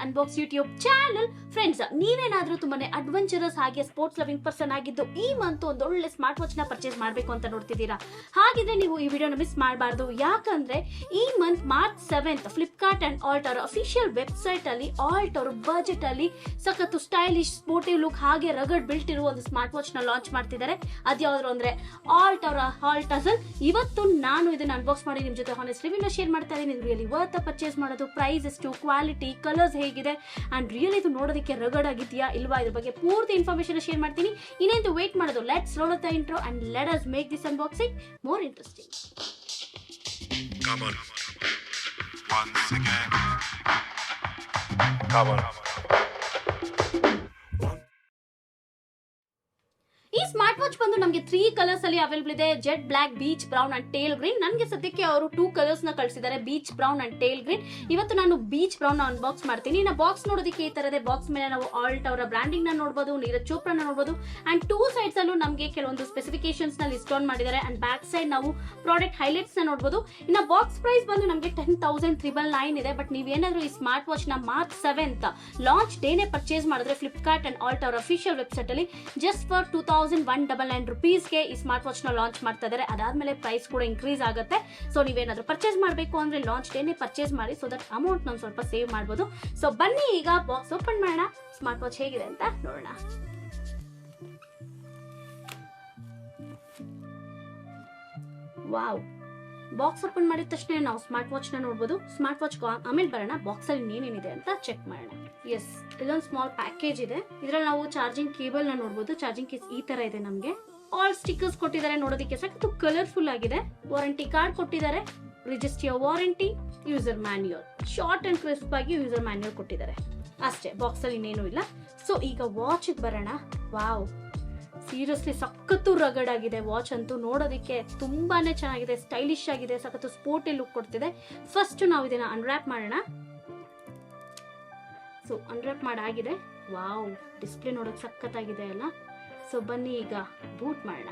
Unbox YouTube channel. Friends, ನೀವೇನಾದ್ರೂ ತುಂಬಾನೇ adventurous ಹಾಗೆ ಸ್ಪೋರ್ಟ್ಸ್ ಲವಿಂಗ್ ಪರ್ಸನ್ ಆಗಿದ್ದು ಈ ಮಂತ್ ಒಂದು ಒಳ್ಳೆ ಸ್ಮಾರ್ಟ್ ವಾಚ್ ನ ಪರ್ಚೇಸ್ ಮಾಡಬೇಕು ಅಂತ ನೋಡ್ತಿದ್ದೀರಾ, ಹಾಗಿದ್ರೆ ನೀವು ಈ ವಿಡಿಯೋನ ಮಿಸ್ ಮಾಡಬಾರ್ದು. ಯಾಕಂದ್ರೆ ಈ month March 7th Flipkart and Alt ಅವರ ಅಫಿಷಿಯಲ್ ವೆಬ್ಸೈಟ್ ಅಲ್ಲಿ ಆಲ್ಟ್ ಅವರು ಬಜೆಟ್ ಅಲ್ಲಿ ಸಖತ್ತು ಸ್ಟೈಲಿಶ್ ಸ್ಪೋರ್ಟಿವ್ ಲುಕ್ ಹಾಗೆ ರಗಡ್ ಬಿಲ್ಟ್ ಇರುವ ಒಂದು ಸ್ಮಾರ್ಟ್ ವಾಚ್ ನ ಲಾಂಚ್ ಮಾಡ್ತಿದ್ದಾರೆ. ಅದ್ಯಾವ್ದು ಅಂದ್ರೆ ಆಲ್ಟ್ ಅವರ HUSTLE. ಇವತ್ತು ನಾನು ಇದನ್ನ ಅನ್ಬಾಕ್ಸ್ ಮಾಡಿ ನಿಮ್ ಜೊತೆ ಹಾನೆಸ್ಟ್ ರಿವ್ಯೂನ ಶೇರ್ ಮಾಡ್ತಾ ಇದ್ದೀನಿ. ಇದು ರಿಯಲಿ ವರ್ತ್ ಪರ್ಚೇಸ್ ಮಾಡೋದು, ಪ್ರೈಸ್ ಎಷ್ಟು, ಕ್ವಾಲಿಟಿ, ಕಲರ್ಸ್ ಹೇಗಿದೆ ಅಂಡ್ ರಿಯಲಿ ಇದು ನೋಡೋದಕ್ಕೆ ರಗಡ್ ಆಗಿದೆಯಾ ಇಲ್ವಾ ಇದ್ರ ಬಗ್ಗೆ ಪೂರ್ತಿ ಇನ್ಫಾರ್ಮೇಶನ್ ಶೇರ್ ಮಾಡ್ತೀನಿ. ಇನ್ನೇನು ವೇಟ್ ಮಾಡೋದು, let's roll the intro and let us make this unboxing more interesting. Come on. Once again. Come on. ಈ ಸ್ಮಾರ್ಟ್ ವಾಚ್ ಬಂದು ನಮಗೆ 3 ಕಲರ್ಸ್ ಅಲ್ಲಿ ಅವೈಲೇಬಲ್ ಇದೆ, jet black, beech brown and teal green. ನನಗೆ ಸದ್ಯಕ್ಕೆ ಅವರು 2 ಕಲರ್ಸ್ ನ ಕಳಿಸಿದ್ದಾರೆ, beech brown and teal green. ಇವತ್ತು ನಾನು ಬೀಚ್ ಬ್ರೌನ್ ನ ಅನ್ಬಾಕ್ಸ್ ಮಾಡ್ತೀನಿ. ಇನ್ನು ಬಾಕ್ಸ್ ನೋಡೋದಕ್ಕೆ ಈ ತರದೇ ಬಾಕ್ಸ್ ಮೇಲೆ ನಾವು ಆಲ್ಟ್ ಅವರ ಬ್ರಾಂಡಿಂಗ್ ನ ನೋಡಬಹುದು, ನೀರಜ್ ಚೋಪ್ರಾ ನೋಡಬಹುದು ಅಂಡ್ 2 ಸೈಡ್ಸ್ ಅಲ್ಲೂ ನಮಗೆ ಕೆಲವೊಂದು ಸ್ಪೆಸಿಫಿಕೇಶನ್ಸ್ ನ ಲಿಸ್ಟ್ ಆನ್ ಮಾಡಿದ್ದಾರೆ ಅಂಡ್ ಬ್ಯಾಕ್ ಸೈಡ್ ನಾವು ಪ್ರಾಡಕ್ಟ್ ಹೈಲೈಟ್ಸ್ ನ ನೋಡಬಹುದು. ಇನ್ನು ಬಾಕ್ಸ್ ಪ್ರೈಸ್ ಬಂದು ನಮಗೆ 10,999 ಇದೆ. ಬಟ್ ನೀವೇನಾದ್ರೂ ಈ ಸ್ಮಾರ್ಟ್ ವಾಚ್ ನ ಮಾರ್ಚ್ 7th ಲಾಂಚ್ ಡೇನೆ ಪರ್ಚೇಸ್ ಮಾಡಿದ್ರೆ ಫ್ಲಿಪ್ಕಾರ್ಟ್ ಅಂಡ್ ಆಲ್ಟ್ ಅವರ ಅಫಿಷಿಯಲ್ ವೆಬ್ಸೈಟ್ ಅಲ್ಲಿ ಜಸ್ಟ್ ಫಾರ್ 2,199 rupeesಗೆ ಈ ಸ್ಮಾರ್ಟ್ ವಾಚ್ ನ ಲಾಂಚ್ ಮಾಡ್ತಾ ಇದ್ದಾರೆ. ಅದಾದ್ಮೇಲೆ ಪ್ರೈಸ್ ಕೂಡ ಇನ್ಕ್ರೀಸ್ ಆಗುತ್ತೆ. ಸೊ ನೀವೇನಾದ್ರೂ ಪರ್ಚೇಸ್ ಮಾಡಬೇಕು ಅಂದ್ರೆ ಲಾಂಚ್ ಡೇನೆ ಪರ್ಚೇಸ್ ಮಾಡಿ, ಸೊ ದಟ್ ಅಮೌಂಟ್ ನಾವು ಸ್ವಲ್ಪ ಸೇವ್ ಮಾಡಬಹುದು. ಸೊ ಬನ್ನಿ ಈಗ ಬಾಕ್ಸ್ ಓಪನ್ ಮಾಡೋಣ, ಸ್ಮಾರ್ಟ್ ವಾಚ್ ಹೇಗಿದೆ ಅಂತ ನೋಡೋಣ. ವಾವ್, ಬಾಕ್ಸ್ ಓಪನ್ ಮಾಡಿದ ತಕ್ಷಣ ನಾವು ಸ್ಮಾರ್ಟ್ ವಾಚ್ ನ ನೋಡಬಹುದು. ಸ್ಮಾರ್ಟ್ ವಾಚ್ ಆಮೇಲೆ ಬರೋಣ, ಬಾಕ್ಸ್ ಅಲ್ಲಿ ಏನೇನಿದೆ ಅಂತ ಚೆಕ್ ಮಾಡೋಣ. ಎಸ್, ಇಲ್ಲೊಂದು ಸ್ಮಾಲ್ ಪ್ಯಾಕೇಜ್ ಇದೆ. ಇದ್ರಲ್ಲಿ ನಾವು ಚಾರ್ಜಿಂಗ್ ಕೇಬಲ್ ನ ನೋಡಬಹುದು. ಚಾರ್ಜಿಂಗ್ ಕೇಸ್ ಈ ತರ ಇದೆ. ನಮಗೆ ಆಲ್ ಸ್ಟಿಕ್ಕರ್ಸ್ ಕೊಟ್ಟಿದ್ದಾರೆ, ನೋಡೋದಕ್ಕೆ ಸಾಕು ಕಲರ್ಫುಲ್ ಆಗಿದೆ. ವಾರಂಟಿ ಕಾರ್ಡ್ ಕೊಟ್ಟಿದ್ದಾರೆ, register your warranty, user manual, short and crisp ಆಗಿ ಯೂಸರ್ ಮ್ಯಾನ್ಯುಯಲ್ ಕೊಟ್ಟಿದ್ದಾರೆ. ಅಷ್ಟೇ, ಬಾಕ್ಸ್ ಅಲ್ಲಿ ಇನ್ನೇನು ಇಲ್ಲ. ಸೊ ಈಗ ವಾಚ್ ಬರೋಣ. ವಾವ್, ಸೀರಿಯಸ್ಲಿ ಸಖತ್ತು ರಗಡ್ ಆಗಿದೆ ವಾಚ್ ಅಂತೂ. ನೋಡೋದಕ್ಕೆ ತುಂಬಾನೇ ಚೆನ್ನಾಗಿದೆ, ಸ್ಟೈಲಿಶ್ ಆಗಿದೆ, ಸಖತ್ತು ಸ್ಪೋರ್ಟಿ ಲುಕ್ ಕೊಡ್ತಿದೆ. ಫಸ್ಟ್ ನಾವು ಇದನ್ನ ಅನ್ವ್ರಾಪ್ ಮಾಡೋಣ. ಸೊ ಅನ್ವ್ರಾಪ್ ಮಾಡಾಗಿದೆ. ವಾವ್, ಡಿಸ್ಪ್ಲೇ ನೋಡೋಕೆ ಸಖತ್ತಾಗಿದೆ ಅಲ್ಲ. ಸೊ ಬನ್ನಿ ಈಗ ಬೂಟ್ ಮಾಡೋಣ.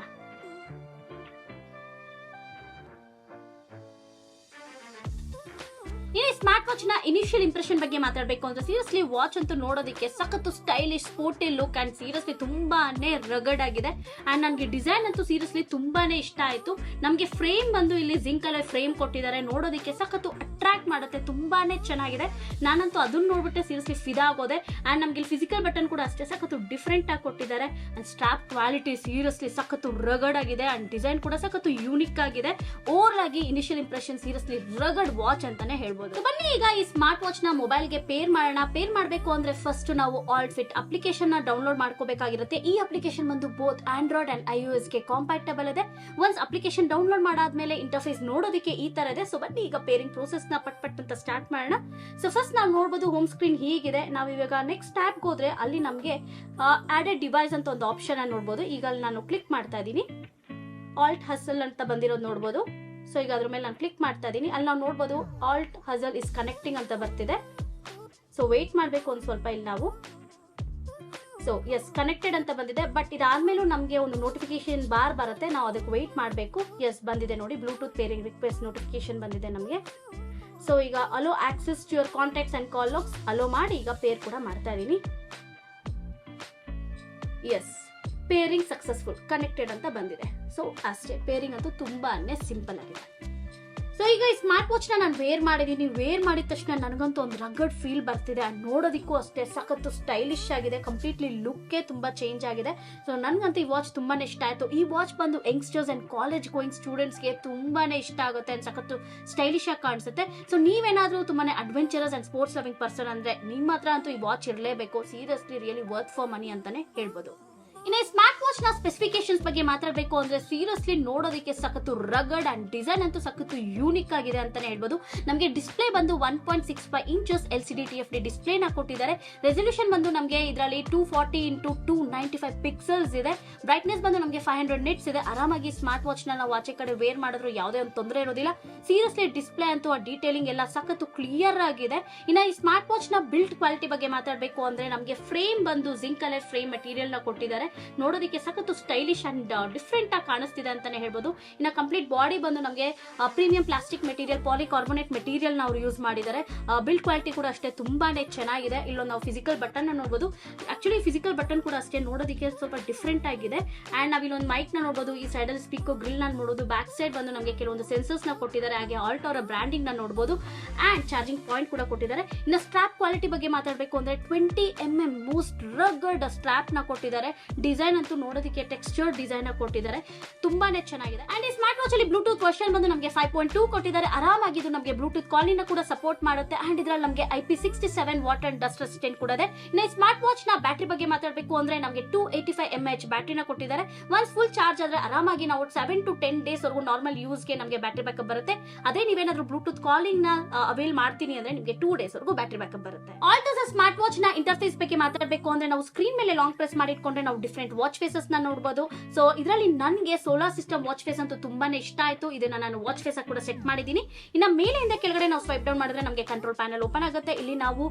ಈ ಸ್ಮಾರ್ಟ್ ವಾಚ್ ನ ಇನಿಷಿಯಲ್ ಇಂಪ್ರೆಷನ್ ಬಗ್ಗೆ ಮಾತಾಡಬೇಕು ಅಂದ್ರೆ ಸೀರಿಯಸ್ಲಿ ವಾಚ್ ಅಂತೂ ನೋಡೋದಕ್ಕೆ ಸಖತ್ತು stylish sporty look and seriously ತುಂಬಾನೇ ರಗಡ್ ಆಗಿದೆ. ಅಂಡ್ ನನಗೆ ಡಿಸೈನ್ ಅಂತೂ ಸೀರಿಯಸ್ಲಿ ತುಂಬಾನೇ ಇಷ್ಟ ಆಯ್ತು. ನಮಗೆ ಫ್ರೇಮ್ ಬಂದು ಇಲ್ಲಿ ಜಿಂಕ್ ಕಲರ್ ಫ್ರೇಮ್ ಕೊಟ್ಟಿದ್ದಾರೆ, ನೋಡೋದಕ್ಕೆ ಸಖತ್ತು ಅಟ್ರಾಕ್ಟ್ ಮಾಡುತ್ತೆ, ತುಂಬಾನೇ ಚೆನ್ನಾಗಿದೆ. ನಾನಂತೂ ಅದನ್ನ ನೋಡ್ಬಿಟ್ಟೆ ಸೀರಿಯಸ್ಲಿ ಫಿದಾ ಆಗೋದೆ. ಅಂಡ್ ನಮ್ಗೆ ಫಿಸಿಕಲ್ ಬಟನ್ ಕೂಡ ಅಷ್ಟೇ ಸಖತ್ತು ಡಿಫ್ರೆಂಟ್ ಆಗಿ ಕೊಟ್ಟಿದ್ದಾರೆ. ಅಂಡ್ ಸ್ಟ್ರಾಪ್ ಕ್ವಾಲಿಟಿ ಸೀರಿಯಸ್ಲಿ ಸಖತ್ತು ರಗಡ್ ಆಗಿದೆ ಅಂಡ್ ಡಿಸೈನ್ ಕೂಡ ಸಖತ್ತು ಯೂನಿಕ್ ಆಗಿದೆ. ಓವರ್ ಆಗಿ ಇನಿಷಿಯಲ್ ಇಂಪ್ರೆಷನ್ ಸೀರಿಯಸ್ಲಿ ರಗಡ್ ವಾಚ್ ಅಂತಾನೆ ಹೇಳ್ಬೋದು. ಬನ್ನಿ ಈಗ ಈ ಸ್ಮಾರ್ಟ್ ವಾಚ್ ನ ಮೊಬೈಲ್ ಗೆ ಪೇರ್ ಮಾಡೋಣ. ಪೇರ್ ಮಾಡಬೇಕು ಅಂದ್ರೆ ಫಸ್ಟ್ ನಾವು ಆಲ್ಟ್ ಫಿಟ್ ಅಪ್ಲಿಕೇಶನ್ ನ ಡೌನ್ಲೋಡ್ ಮಾಡ್ಕೋಬೇಕಾಗಿರುತ್ತೆ. ಈ ಅಪ್ಲಿಕೇಶನ್ ಬಂದು ಬೋತ್ ಆಂಡ್ರಾಯ್ಡ್ ಅಂಡ್ iOS ಗೆ ಕಾಂಪ್ಯಾಟಬಲ್ ಇದೆ. ಒನ್ಸ್ ಅಪ್ಲಿಕೇಶನ್ ಡೌನ್ಲೋಡ್ ಮಾಡಾದ್ಮೇಲೆ ಇಂಟರ್ಫೇಸ್ ನೋಡೋದಕ್ಕೆ ಈ ತರ ಇದೆ. ಸೊ ಬನ್ನಿ ಈಗ ಪೇರಿಂಗ್ ಪ್ರೋಸೆಸ್ ನ ಪಟ್ ಅಂತ ಸ್ಟಾರ್ಟ್ ಮಾಡೋಣ. ಸೊ ಫಸ್ಟ್ ನಾವು ನೋಡಬಹುದು ಹೋಮ್ ಸ್ಕ್ರೀನ್ ಹೀಗಿದೆ. ನಾವು ಇವಾಗ ನೆಕ್ಸ್ಟ್ ಟ್ಯಾಬ್ ಹೋದ್ರೆ ಅಲ್ಲಿ ನಮಗೆ ಆಡೆಡ್ ಡಿವೈಸ್ ಅಂತ ಒಂದು ಆಪ್ಷನ್ ಅನ್ನು ನೋಡಬಹುದು. ಈಗ ಅಲ್ಲಿ ನಾನು ಕ್ಲಿಕ್ ಮಾಡ್ತಾ ಇದ್ದೀನಿ, ಆಲ್ಟ್ HUSTLE ಅಂತ ಬಂದಿರೋದು ನೋಡಬಹುದು. ಸೊ ಈಗ ಅದ್ರ ಮೇಲೆ ನಾನು ಕ್ಲಿಕ್ ಮಾಡ್ತಾ ಇದ್ದೀನಿ. ಅಲ್ಲಿ ನಾವು ನೋಡಬಹುದು ಆಲ್ಟ್ HUSTLE ಇಸ್ ಕನೆಕ್ಟಿಂಗ್ ಅಂತ ಬರ್ತಿದೆ. ಸೊ ವೇಟ್ ಮಾಡಬೇಕು ಒಂದು ಸ್ವಲ್ಪ. ಇಲ್ಲಿ ನಾವು ಸೊ ಎಸ್ ಕನೆಕ್ಟೆಡ್ ಅಂತ ಬಂದಿದೆ. ಬಟ್ ಇದಾದ್ಮೇಲೂ ನಮಗೆ ಒಂದು ನೋಟಿಫಿಕೇಶನ್ ಬಾರ್ ಬರುತ್ತೆ, ನಾವು ಅದಕ್ಕೆ ವೇಟ್ ಮಾಡಬೇಕು. ಎಸ್ ಬಂದಿದೆ ನೋಡಿ, ಬ್ಲೂಟೂತ್ ಪೇರಿಂಗ್ ರಿಕ್ವೆಸ್ಟ್ ನೋಟಿಫಿಕೇಶನ್ ಬಂದಿದೆ ನಮಗೆ. ಸೊ ಈಗ allow access to your contacts and call logs allow ಮಾಡಿ ಈಗ ಪೇರ್ ಕೂಡ ಮಾಡ್ತಾ ಇದ್ದೀನಿ. ಎಸ್, ಪೇರಿಂಗ್ ಸಕ್ಸಸ್ಫುಲ್, ಕನೆಕ್ಟೆಡ್ ಅಂತ ಬಂದಿದೆ. ಸೊ ಅಷ್ಟೇ, ಪೇರಿಂಗ್ ಅಂತೂ ತುಂಬಾನೇ ಸಿಂಪಲ್ ಆಗಿದೆ. ಸೊ ಈಗ ಈ ಸ್ಮಾರ್ಟ್ ವಾಚ್ ನ ನಾನು ವೇರ್ ಮಾಡಿದೀನಿ. ವೇರ್ ಮಾಡಿದ ತಕ್ಷಣ ನನಗಂತೂ ಒಂದು ರಗಡ್ ಫೀಲ್ ಬರ್ತಿದೆ. ಅಂಡ್ ನೋಡೋದಕ್ಕೂ ಅಷ್ಟೇ ಸಖತ್ತು ಸ್ಟೈಲಿಶ್ ಆಗಿದೆ, ಕಂಪ್ಲೀಟ್ಲಿ ಲುಕ್ಕೇ ತುಂಬಾ ಚೇಂಜ್ ಆಗಿದೆ. ಸೊ ನನಗಂತೂ ಈ ವಾಚ್ ತುಂಬಾನೇ ಇಷ್ಟ ಆಯ್ತು. ಈ ವಾಚ್ ಬಂದು ಯಂಗ್ಸ್ಟರ್ಸ್ ಅಂಡ್ ಕಾಲೇಜ್ ಗೋಯಿಂಗ್ ಸ್ಟೂಡೆಂಟ್ಸ್ಗೆ ತುಂಬಾನೇ ಇಷ್ಟ ಆಗುತ್ತೆ ಅಂಡ್ ಸಖತ್ತು ಸ್ಟೈಲಿಶ್ ಆಗಿ ಕಾಣಿಸುತ್ತೆ. ಸೊ ನೀವೇನಾದ್ರೂ ತುಂಬಾನೇ adventurous and sports loving person ಅಂದ್ರೆ ನಿಮ್ಮ ಹತ್ರ ಅಂತೂ ಈ ವಾಚ್ ಇರಲೇಬೇಕು. Seriously really worth for money ಅಂತಾನೆ ಹೇಳ್ಬೋದು. ಇನ್ನು ಸ್ಮಾರ್ಟ್ ವಾಚ್ ನ ಸ್ಪೆಸಿಫಿಕೇಶನ್ಸ್ ಬಗ್ಗೆ ಮಾತಾಡಬೇಕು ಅಂದ್ರೆ ಸೀರಿಯಸ್ಲಿ ನೋಡೋದಕ್ಕೆ ಸಖತ್ತು ರಗಡ್ ಅಂಡ್ ಡಿಸೈನ್ ಅಂತೂ ಸಖತ್ತು ಯೂನಿಕ್ ಆಗಿದೆ ಅಂತಾನೆ ಹೇಳ್ಬೋದು. ನಮಗೆ ಡಿಸ್ಪ್ಲೇ ಬಂದು 1.65 ಇಂಚಸ್ LCD TFT ಡಿಸ್ಪ್ಲೇ ನ ಕೊಟ್ಟಿದ್ದಾರೆ. ರೆಸಲ್ಯೂಷನ್ ಬಂದು ನಮಗೆ ಇದರಲ್ಲಿ 240x295 ಪಿಕ್ಸೆಲ್ಸ್ ಇದೆ. ಬ್ರೈಟ್ನೆಸ್ ಬಂದು ನಮಗೆ 500 ನಿಟ್ಸ್ ಇದೆ. ಆರಾಮಾಗಿ ಸ್ಮಾರ್ಟ್ ವಾಚ್ ನ ನಾವು ಆಚೆ ಕಡೆ ವೇರ್ ಮಾಡಿದ್ರು ಯಾವುದೇ ಒಂದು ತೊಂದರೆ ಇರೋದಿಲ್ಲ. ಸೀರಿಯಸ್ಲಿ ಡಿಸ್ಪ್ಲೇ ಅಂತೂ ಆ ಡೀಟೇಲಿಂಗ್ ಎಲ್ಲ ಸಖತ್ತು ಕ್ಲಿಯರ್ ಆಗಿದೆ. ಇನ್ನು ಈ ಸ್ಮಾರ್ಟ್ ವಾಚ್ ನ ಬಿಲ್ಡ್ ಕ್ವಾಲಿಟಿ ಬಗ್ಗೆ ಮಾತಾಡಬೇಕು ಅಂದ್ರೆ ನಮಗೆ ಫ್ರೇಮ್ ಬಂದು ಜಿಂಕ್ ಕಲರ್ ಫ್ರೇಮ್ ಮೆಟೀರಿಯಲ್ ನ ಕೊಟ್ಟಿದ್ದಾರೆ. ನೋಡೋದಕ್ಕೆ ಸಖತ್ತು ಸ್ಟೈಲಿಶ್ ಅಂಡ್ ಡಿಫ್ರೆಂಟ್ ಆಗಿ ಕಾಣಿಸ್ತಿದೆ ಅಂತಾನೆ ಹೇಳ್ಬೋದು. ಇನ್ನು ಕಂಪ್ಲೀಟ್ ಬಾಡಿ ಬಂದು ನಮಗೆ premium plastic material, polycarbonate material ನ ಅವರು ಯೂಸ್ ಮಾಡಿದ್ದಾರೆ. ಬಿಲ್ಡ್ ಕ್ವಾಲಿಟಿ ಕೂಡ ಅಷ್ಟೇ ತುಂಬಾನೇ ಚೆನ್ನಾಗಿದೆ. ಇಲ್ಲೊಂದು ನಾವು ಫಿಸಿಕಲ್ ಬಟನ್ ನೋಡಬಹುದು. ಆಕ್ಚುಲಿ ಫಿಸಿಕಲ್ ಬಟನ್ ಕೂಡ ಅಷ್ಟೇ ನೋಡೋದಕ್ಕೆ ಸ್ವಲ್ಪ ಡಿಫ್ರೆಂಟ್ ಆಗಿದೆ. ಅಂಡ್ ನಾವು ಇಲ್ಲೊಂದು ಮೈಕ್ ನ ನೋಡಬಹುದು. ಈ ಸೈಡ್ ಅಲ್ಲಿ ಸ್ಪೀಕರ್ ಗ್ರಿಲ್ ನ ನೋಡಬಹುದು. ಬ್ಯಾಕ್ ಸೈಡ್ ಬಂದು ನಮಗೆ ಕೆಲವೊಂದು ಸೆನ್ಸರ್ಸ್ ನ ಕೊಟ್ಟಿದ್ದಾರೆ. ಹಾಗೆ ಆಲ್ಟ್ ಅವರ ಬ್ರಾಂಡಿಂಗ್ ನ ನೋಡಬಹುದು ಅಂಡ್ ಚಾರ್ಜಿಂಗ್ ಪಾಯಿಂಟ್ ಕೂಡ ಕೊಟ್ಟಿದ್ದಾರೆ. ಇನ್ನು ಸ್ಟ್ರಾಪ್ ಕ್ವಾಲಿಟಿ ಬಗ್ಗೆ ಮಾತಾಡಬೇಕು ಅಂದ್ರೆ 20mm ಮೋಸ್ಟ್ ರಗಡ್ ಸ್ಟ್ರಾಪ್ ನ ಕೊಟ್ಟಿದ್ದಾರೆ. ಡಿಸೈನ್ ಅಂತೂ ನೋಡೋದಕ್ಕೆ ಟೆಕ್ಸ್ಚರ್ ಡಿಸೈನ್ ಕೊಟ್ಟಿದ್ದಾರೆ, ತುಂಬಾನೇ ಚೆನ್ನಾಗಿದೆ. ಅಂಡ್ ಈ ಸ್ಮಾರ್ಟ್ ವಾಚ್ ಅಲ್ಲಿ ಬ್ಲೂಟೂತ್ ವರ್ಷನ್ ಬಂದು ನಮಗೆ 5.2 ಕೊಟ್ಟಿದ್ದಾರೆ. ಆರಾಮಾಗಿ ಇದು ನಮಗೆ ಬ್ಲೂಟೂತ್ ಕಾಲಿಂಗ್ ಕೂಡ ಸಪೋರ್ಟ್ ಮಾಡುತ್ತೆ. ಅಂಡ್ ಇದರಲ್ಲಿ ನಮಗೆ IP67 water and dust resistant ಕೂಡ ಇದೆ. ಇನ್ನು ಈ ಸ್ಮಾರ್ಟ್ ವಾಚ್ ನ ಬ್ಯಾಟರಿ ಬಗ್ಗೆ ಮಾತಾಡಬೇಕು ಅಂದ್ರೆ ನಮಗೆ 285 mAh ಬ್ಯಾಟರಿನ ಕೊಟ್ಟಿದ್ದಾರೆ. ಒನ್ಸ್ ಫುಲ್ ಚಾರ್ಜ್ ಆದ್ರೆ ಆರಾಮಾಗಿ ನಾವು 7 to 10 ಡೇಸ್ ವರೆಗೂ ನಾರ್ಮಲ್ ಯೂಸ್ ಗೆ ನಮಗೆ ಬ್ಯಾಟರಿ ಬ್ಯಾಕಪ್ ಬರುತ್ತೆ. ಅದೇ ನೀವೇನಾದ್ರೂ ಬ್ಲೂಟೂತ್ ಕಾಲಿಂಗ್ ನ ಅವೈಲ್ ಮಾಡ್ತೀನಿ ಅಂದ್ರೆ ನಿಮಗೆ 2 ಡೇಸ್ ವರೆಗೂ ಬ್ಯಾಟರಿ ಬ್ಯಾಕಪ್ ಬರುತ್ತೆ. ಆಲ್ಟೋಸ್ ಸ್ಮಾರ್ಟ್ ವಾಚ್ ನ ಇಂಟರ್ಫೇಸ್ ಬಗ್ಗೆ ಮಾತಾಡಬೇಕು ಅಂದ್ರೆ ನಾವು ಸ್ಕ್ರೀನ್ ಮೇಲೆ ಲಾಂಗ್ ಪ್ರೆಸ್ ಮಾಡಿ ಇಟ್ಕೊಂಡ್ರೆ ನಾವು ಡಿಫ್ರೆಂಟ್ ವಾಚ್ ಫೇಸಸ್ ನ ನೋಡಬಹುದು. ಸೊ ಇದರಲ್ಲಿ ನನಗೆ ಸೋಲಾರ್ ಸಿಸ್ಟಮ್ ವಾಚ್ ಫೇಸ್ ಅಂತೂ ತುಂಬಾನೇ ಇಷ್ಟ ಆಯ್ತು. ಇದನ್ನ ನಾನು ವಾಚ್ ಫೇಸ್ ಕೂಡ ಸೆಟ್ ಮಾಡಿದ್ದೀನಿ. ಇನ್ನ ಮೇಲೆಯಿಂದ ಕೆಳಗಡೆ ನಾವು ಸ್ವೈಪ್ ಡೌನ್ ಮಾಡಿದ್ರೆ ನಮಗೆ ಕಂಟ್ರೋಲ್ ಪ್ಯಾನಲ್ ಓಪನ್ ಆಗುತ್ತೆ. ಇಲ್ಲಿ ನಾವು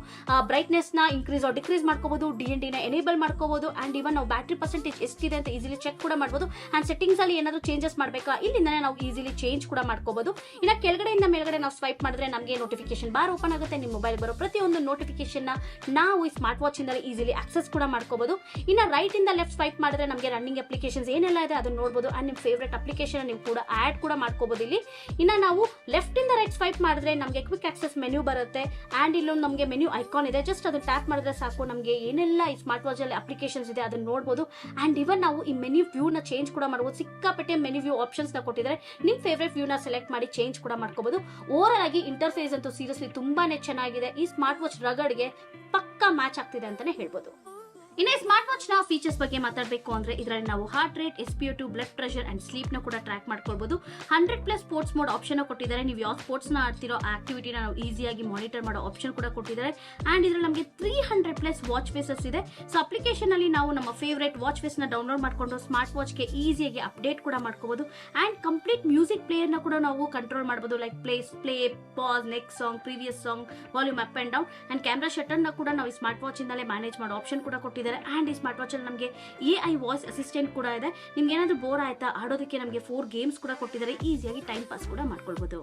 ಬ್ರೈಟ್ನೆಸ್ ನ ಇನ್ಕ್ರೀಸ್ ಆರ್ ಡಿಕ್ರೀಸ್ ಮಾಡ್ಕೋಬಹುದು, DND ನ ಎನೇಬಲ್ ಮಾಡ್ಕೋಬಹುದು. ಅಂಡ್ ಇವನ್ ನಾವು ಬ್ಯಾಟರಿ ಪರ್ಸೆಂಟೇಜ್ ಎಷ್ಟಿದೆ ಅಂತ ಈಸಿಲಿ ಚೆಕ್ ಕೂಡ ಮಾಡಬಹುದು. ಅಂಡ್ ಸೆಟ್ಟಿಂಗ್ಸ್ ಅಲ್ಲಿ ಏನಾದ್ರು ಚೇಂಜಸ್ ಮಾಡಬೇಕಾ ಇಲ್ಲಿಂದಾನೆ ನಾವು ಈಸಿಲಿ ಚೇಂಜ್ ಕೂಡ ಮಾಡ್ಕೋಬಹುದು. ಇನ್ನ ಕೆಳಗಡೆಯಿಂದ ಮೇಲ್ಗಡೆ ನಾವು ಸ್ವೈಪ್ ಮಾಡಿದ್ರೆ ನಮಗೆ ನೋಟಿಫಿಕೇಶನ್ ಬಾರ್ ಓಪನ್ ಆಗುತ್ತೆ. ನಿಮ್ಮ ಮೊಬೈಲ್ ಬರೋ ಪ್ರತಿಯೊಂದು ನೋಟಿಫಿಕೇಶನ್ ನ ನಾವು ಈ ಸ್ಮಾರ್ಟ್ ವಾಚ್ ಇಂದ ಈಸಿಲಿ ಆಕ್ಸೆಸ್ ಕೂಡ ಮಾಡ್ಕೋಬಹುದು. ಇನ್ನ ರೈಟ್ ಇಂದ ಲೆಫ್ಟ್ ಸ್ವೈಪ್ ಮಾಡಿದ್ರೆ ನಮಗೆ ರನ್ನಿಂಗ್ ಅಪ್ಲಿಕೇಶನ್ಸ್ ಏನೆಲ್ಲ ಇದೆ ಅದನ್ನ ನೋಡಬಹುದು. ಅಂಡ್ ನಿಮ್ಮ ಫೇವರೇಟ್ ಅಪ್ಲಿಕೇಶನ್ ನೀವು ಕೂಡ ಆಡ್ ಕೂಡ ಮಾಡ್ಕೋಬಹುದು ಇಲ್ಲಿ. ಇನ್ನ ನಾವು ಲೆಫ್ಟ್ ಇಂದ ರೈಟ್ ಸ್ವೈಪ್ ಮಾಡಿದ್ರೆ ನಮಗೆ ಕ್ವಿಕ್ ಆಕ್ಸೆಸ್ ಮೆನ್ಯೂ ಬರುತ್ತೆ. ಅಂಡ್ ಇಲ್ಲೊಂದು ನಮಗೆ ಮೆನ್ಯೂ ಐಕಾನ್ ಇದೆ. ಜಸ್ಟ್ ಅದನ್ನ ಟ್ಯಾಪ್ ಮಾಡಿದ್ರೆ ಸಾಕು ನಮಗೆ ಏನೆಲ್ಲ ಈ ಸ್ಮಾರ್ಟ್ ವಾಚ್ ಅಲ್ಲಿ ಅಪ್ಲಿಕೇಶನ್ಸ್ ಇದೆ ಅದನ್ನ ನೋಡಬಹುದು. ಅಂಡ್ ಇವನ್ ನಾವು ಈ ಮೆನ್ಯೂ ವ್ಯೂ ನ ಚೇಂಜ್ ಕೂಡ ಮಾಡಬಹುದು. ಸಿಕ್ಕಾಪಟ್ಟೆ ಮೆನ್ಯೂ ವ್ಯೂ ಆಪ್ಷನ್ಸ್ ನ ಕೊಟ್ಟಿದ್ದಾರೆ. ನಿಮ್ ಫೇವರೇಟ್ ವ್ಯೂ ನ ಸೆಲೆಕ್ಟ್ ಮಾಡಿ ಚೇಂಜ್ ಕೂಡ ಮಾಡ್ಕೋಬಹುದು. ಓವರ್ ಆಗಿ ಇಂಟರ್ಫೇಸ್ ಅಂತೂ ಸೀರಿಯಸ್ಲಿ ತುಂಬಾನೇ ಚೆನ್ನಾಗಿದೆ. ಈ ಸ್ಮಾರ್ಟ್ ವಾಚ್ ರಗಡ್ಗೆ ಪಕ್ಕಾ ಮ್ಯಾಚ್ ಆಗ್ತಿದೆ ಅಂತಾನೆ ಹೇಳ್ಬೋದು. ಇನ್ನು ಸ್ಮಾರ್ಟ್ ವಾಚ್ ನ ಫೀಚರ್ಸ್ ಬಗ್ಗೆ ಮಾತಾಡಬೇಕು ಅಂದ್ರೆ ಇದರಲ್ಲಿ ನಾವು heart rate, SpO2, blood pressure and sleep ನ ಕೂಡ ಟ್ರ್ಯಾಕ್ ಮಾಡ್ಕೊಳ್ಬಹುದು. 100+ ಸ್ಪೋರ್ಟ್ಸ್ ಮೋಡ್ ಆಪ್ಷನ್ ಕೊಟ್ಟಿದ್ದಾರೆ. ನೀವು ಯಾವ ಸ್ಪೋರ್ಟ್ಸ್ ನ ಆಡ್ತಿರೋ ಆಕ್ಟಿವಿಟಿನ ನಾವು ಈಸಿಯಾಗಿ ಮಾನಿಟರ್ ಮಾಡೋ ಆಪ್ಷನ್ ಕೂಡ ಕೊಟ್ಟಿದ್ದಾರೆ. ಅಂಡ್ ಇದರಲ್ಲಿ ನಮಗೆ 300+ ವಾಚ್ ಫೇಸಸ್ ಇದೆ. ಸೊ ಅಪ್ಲಿಕೇಶನ್ ಅಲ್ಲಿ ನಾವು ನಮ್ಮ ಫೇವರೇಟ್ ವಾಚ್ ಫೇಸ್ ನ ಡೌನ್ಲೋಡ್ ಮಾಡ್ಕೊಂಡು ಸ್ಮಾರ್ಟ್ ವಾಚ್ ಗೆ ಈಸಿಯಾಗಿ ಅಪ್ಡೇಟ್ ಕೂಡ ಮಾಡ್ಕೋಬಹುದು. ಅಂಡ್ ಕಂಪ್ಲೀಟ್ ಮ್ಯೂಸಿಕ್ ಪ್ಲೇಯರ್ ನ ಕೂಡ ನಾವು ಕಂಟ್ರೋಲ್ ಮಾಡಬಹುದು. Like play, pass, next song, previous song, volume up and down. And camera shutter ನ ಕೂಡ ನಾವು ಸ್ಮಾರ್ಟ್ ವಾಚ್ ಇಂದಲೇ ಮ್ಯಾನೇಜ್ ಮಾಡೋ ಆಪ್ಷನ್ ಕೂಡ ಕೊಟ್ಟಿದ್ದಾರೆ. ಅಂಡ್ ಈ ಸ್ಮಾರ್ಟ್ ವಾಚ್ ಅಲ್ಲಿ ನಮಗೆ AI ವಾಯ್ಸ್ ಅಸಿಸ್ಟೆಂಟ್ ಕೂಡ ಇದೆ. ನಿಮ್ಗೆ ಏನಾದ್ರೂ ಬೋರ್ ಆಯ್ತಾ ಆಡೋದಕ್ಕೆ ನಮಗೆ 4 ಗೇಮ್ಸ್ ಕೂಡ ಕೊಟ್ಟಿದ್ದಾರೆ. ಈಸಿಯಾಗಿ ಟೈಮ್ ಪಾಸ್ ಕೂಡ ಮಾಡ್ಕೊಳ್ಬಹುದು.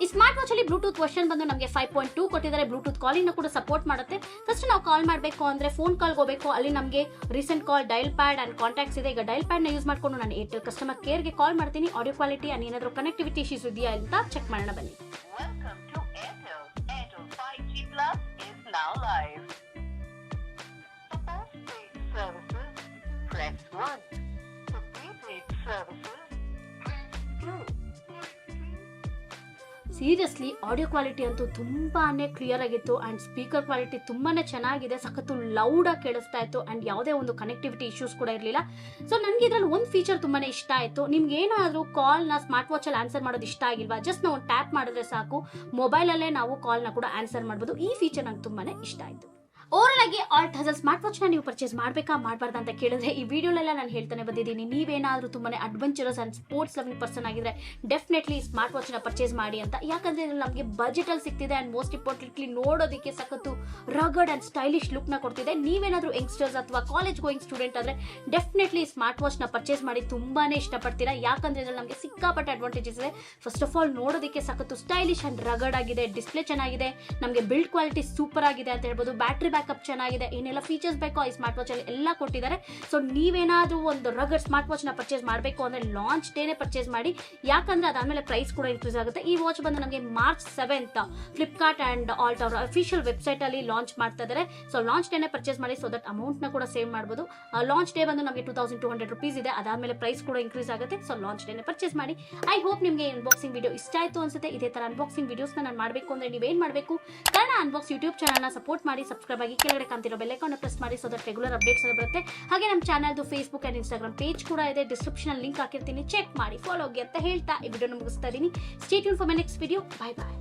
ಈ ಸ್ಮಾರ್ಟ್ ವಾಚ್ ಅಲ್ಲಿ ಬ್ಲೂಟೂತ್ ವರ್ಷನ್ ಬಂದು ನಮಗೆ 5.2 ಕೊಟ್ಟಿದ್ದಾರೆ. ಬ್ಲೂಟೂತ್ ಕಾಲಿಂಗ್ ಕೂಡ ಸಪೋರ್ಟ್ ಮಾಡುತ್ತೆ. ಫಸ್ಟ್ ನಾವು ಕಾಲ್ ಮಾಡಬೇಕು ಅಂದ್ರೆ ಫೋನ್ ಕಾಲ್ ಹೋಗಬೇಕು. ಅಲ್ಲಿ ನಮಗೆ recent call, dial pad and contacts ಇದೆ. ಈಗ ಡೈಲ್ ಪ್ಯಾಡ್ ನ ಯೂಸ್ ಮಾಡ್ಕೊಂಡು ನಾನು ಏರ್ಟೆಲ್ ಕಸ್ಟಮರ್ ಕೇರ್ ಗೆ ಕಾಲ್ ಮಾಡ್ತೀನಿ. ಆಡಿಯೋ ಕ್ವಾಲಿಟಿ ಅಂಡ್ ಏನಾದರೂ ಕನೆಕ್ಟಿವಿಟಿ ಇಶ್ಯೂಸ್ ಇದೆಯಾ ಅಂತ ಚೆಕ್ ಮಾಡೋಣ ಬನ್ನಿ. Welcome to Airtel. Airtel 5G Plus is now live. For postpaid services, press 1. For prepaid services, press 2. Seriously audio quality ಅಂತೂ ತುಂಬಾನೇ ಕ್ಲಿಯರ್ ಆಗಿತ್ತು. ಅಂಡ್ ಸ್ಪೀಕರ್ ಕ್ವಾಲಿಟಿ ತುಂಬಾನೇ ಚೆನ್ನಾಗಿದೆ. ಸಖತ್ತು ಲೌಡ್ ಆಗಿ ಕೇಳಿಸ್ತಾ ಇತ್ತು. ಅಂಡ್ ಯಾವುದೇ ಒಂದು ಕನೆಕ್ಟಿವಿಟಿ ಇಶ್ಯೂಸ್ ಕೂಡ ಇರಲಿಲ್ಲ. ಸೊ ನನಗೆ ಇದರಲ್ಲಿ ಒಂದು ಫೀಚರ್ ತುಂಬಾನೇ ಇಷ್ಟ ಆಯ್ತು. ನಿಮ್ಗೆ ಏನಾದರೂ ಕಾಲ್ ನ ಸ್ಮಾರ್ಟ್ ವಾಚ್ ಅಲ್ಲಿ ಆನ್ಸರ್ ಮಾಡೋದು ಇಷ್ಟ ಆಗಿಲ್ವಾ, ಜಸ್ಟ್ ನಾವು ಟ್ಯಾಪ್ ಮಾಡಿದ್ರೆ ಸಾಕು ಮೊಬೈಲ್ ಅಲ್ಲೇ ನಾವು ಕಾಲ್ ನ ಕೂಡ ಆನ್ಸರ್ ಮಾಡಬಹುದು. ಈ ಫೀಚರ್ ನಂಗೆ ತುಂಬಾನೇ ಇಷ್ಟ ಆಯ್ತು. ಓವರ್ ಆಗಿ HUSTLE ಸ್ಮಾರ್ಟ್ ವಾಚ್ ನ ನೀವು ಪರ್ಚೇಸ್ ಮಾಡಬೇಕಾ ಮಾಡಬಾರ್ದು ಅಂತ ಕೇಳಿದ್ರೆ ಈ ವಿಡಿಯೋಲೆಲ್ಲ ನಾನು ಹೇಳ್ತಾನೆ ಬಂದಿದ್ದೀನಿ. ನೀವೇನಾದ್ರೂ ತುಂಬಾನೇ adventurous and sports loving person ಆಗಿದ್ರೆ ಡೆಫಿನೆಟ್ಲಿ ಸ್ಮಾರ್ಟ್ ವಾಚ್ ನ ಪರ್ಚೇಸ್ ಮಾಡಿ ಅಂತ. ಯಾಕಂದ್ರೆ ಇದ್ರಲ್ಲಿ ನಮಗೆ ಬಜೆಟ್ ಅಲ್ಲಿ ಸಿಗ್ತಿದೆ. ಅಂಡ್ ಮೋಸ್ಟ್ ಇಂಪಾರ್ಟೆಂಟ್ಲಿ ನೋಡೋದಕ್ಕೆ ಸಖತ್ತು ರಗಡ್ ಅಂಡ್ ಸ್ಟೈಲಿಶ್ ಲುಕ್ ನ ಕೊಡ್ತಿದೆ. ನೀವೇನಾದ್ರೂ ಯಂಗ್ಸ್ಟರ್ಸ್ ಅಥವಾ ಕಾಲೇಜ್ ಗೋಯಿಂಗ್ ಸ್ಟೂಡೆಂಟ್ ಆದ್ರೆ ಡೆಫಿನೆಟ್ಲಿ ಸ್ಮಾರ್ಟ್ ವಾಚ್ ನ ಪರ್ಚೇಸ್ ಮಾಡಿ ತುಂಬಾನೇ ಇಷ್ಟಪಡ್ತೀರಾ. ಯಾಕಂದ್ರೆ ಇದ್ರಲ್ಲಿ ನಮಗೆ ಸಿಕ್ಕಾಪಟ್ಟೆ ಅಡ್ವಾಂಟೇಜಸ್ ಇದೆ. ಫಸ್ಟ್ ಆಫ್ ಆಲ್ ನೋಡೋದಕ್ಕೆ ಸಖತ್ತು ಸ್ಟೈಲಿಶ್ ಅಂಡ್ ರಗಡ್ ಆಗಿದೆ. ಡಿಸ್ಪ್ಲೇ ಚೆನ್ನಾಗಿದೆ. ನಮಗೆ ಬಿಲ್ಡ್ ಕ್ವಾಲಿಟಿ ಸೂಪರ್ ಆಗಿದೆ ಅಂತ ಹೇಳ್ಬೋದು. ಬ್ಯಾಟರಿ ಬ್ಯಾಕಪ್ ಚೆನ್ನಾಗಿದೆ. ಏನೆಲ್ಲ ಫೀಚರ್ಸ್ ಬೇಕೋ ಈ ಸ್ಮಾರ್ಟ್ ವಾಚ್ ಅಲ್ಲಿ ಎಲ್ಲ ಕೊಟ್ಟಿದ್ದಾರೆ. ಸೊ ನೀವೇನಾದ್ರೂ ಒಂದು ರಗಡ್ ಸ್ಮಾರ್ಟ್ ವಾಚ್ ನ ಪರ್ಚೇಸ್ ಮಾಡಬೇಕು ಅಂದ್ರೆ ಲಾಂಚ್ ಡೇನೆ ಪರ್ಚೇಸ್ ಮಾಡಿ. ಯಾಕಂದ್ರೆ ಅದಾದ್ಮೇಲೆ ಪ್ರೈಸ್ ಕೂಡ ಇನ್ಕ್ರೀಸ್ ಆಗುತ್ತೆ. ಈ ವಾಚ್ ಬಂದು ನಮಗೆ March 7th Flipkart and Alt ಅವರ ಅಫಿಷಿಯಲ್ ವೆಬ್ಸೈಟ್ ಅಲ್ಲಿ ಲಾಂಚ್ ಮಾಡ್ತಾ ಇದ್ದಾರೆ. ಸೊ ಲಾಂಚ್ ಡೇನೆ ಪರ್ಚೇಸ್ ಮಾಡಿ. ಸೊ ದಟ್ ಅಮೌಂಟ್ ನ ಕೂಡ ಸೇವ್ ಮಾಡಬಹುದು. ಲಾಂಚ್ ಡೇ ಬಂದು ನಮಗೆ 2200 rupees ಇದೆ. ಅದಾದ್ಮೇಲೆ ಪ್ರೈಸ್ ಕೂಡ ಇನ್ಕ್ರೀಸ್ ಆಗುತ್ತೆ. ಸೊ ಲಾಂಚ್ ಡೇನೆ ಪರ್ಚೇಸ್ ಮಾಡಿ. ಐ ಹೋಪ್ ನಿಮಗೆ ಅನ್ಬಾಕ್ಸಿಂಗ್ ವಿಡಿಯೋ ಇಷ್ಟ ಆಯ್ತು ಅನ್ಸುತ್ತೆ. ಇದೇ ತರ ಅನ್ಬಾಕ್ಸಿಂಗ್ ವಿಡಿಯೋಸ್ ನಾನು ಮಾಡಬೇಕು ಅಂದ್ರೆ ನೀವೇನ್ ಮಾಡಬೇಕು, ಕನ್ನಡ ಅನ್ಬಾಕ್ಸ್ ಯೂಟ್ಯೂಬ್ ಚಾನಲ್ ನ ಸಪೋರ್ಟ್ ಮಾಡಿ. ಸಬ್ಸ್ಕ್ರೈಬ್ ಆಗಿ ಕೆಳಗಡೆ ಕಾಣ್ತಿರೋ ಬೆಲ್ ಐಕಾನ್ ಪ್ರೆಸ್ ಮಾಡಿ. ಸೊ ದಟ್ ರೆಗ್ಯುಲರ್ ಅಪ್ಡೇಟ್ಸ್ ಬರುತ್ತೆ. ಹಾಗೆ ನಮ್ಮ ಚಾನಲ್ದು ಫೇಸ್ಬುಕ್ ಅಂಡ್ ಇನ್ಸ್ಟಾಗ್ರಾಮ್ ಪೇಜ್ ಕೂಡ ಇದೆ. ಡಿಸ್ಕ್ರಿಪ್ಷನ್ ಲಿಂಕ್ ಹಾಕಿರ್ತೀನಿ, ಚೆಕ್ ಮಾಡಿ, ಫಾಲೋ ಆಗಿ ಅಂತ ಹೇಳ್ತಾ ಈ ವಿಡಿಯೋನ ಮುಗಿಸ್ತಾ ಇದೀನಿ. Stay tune for my next video. Bye bye.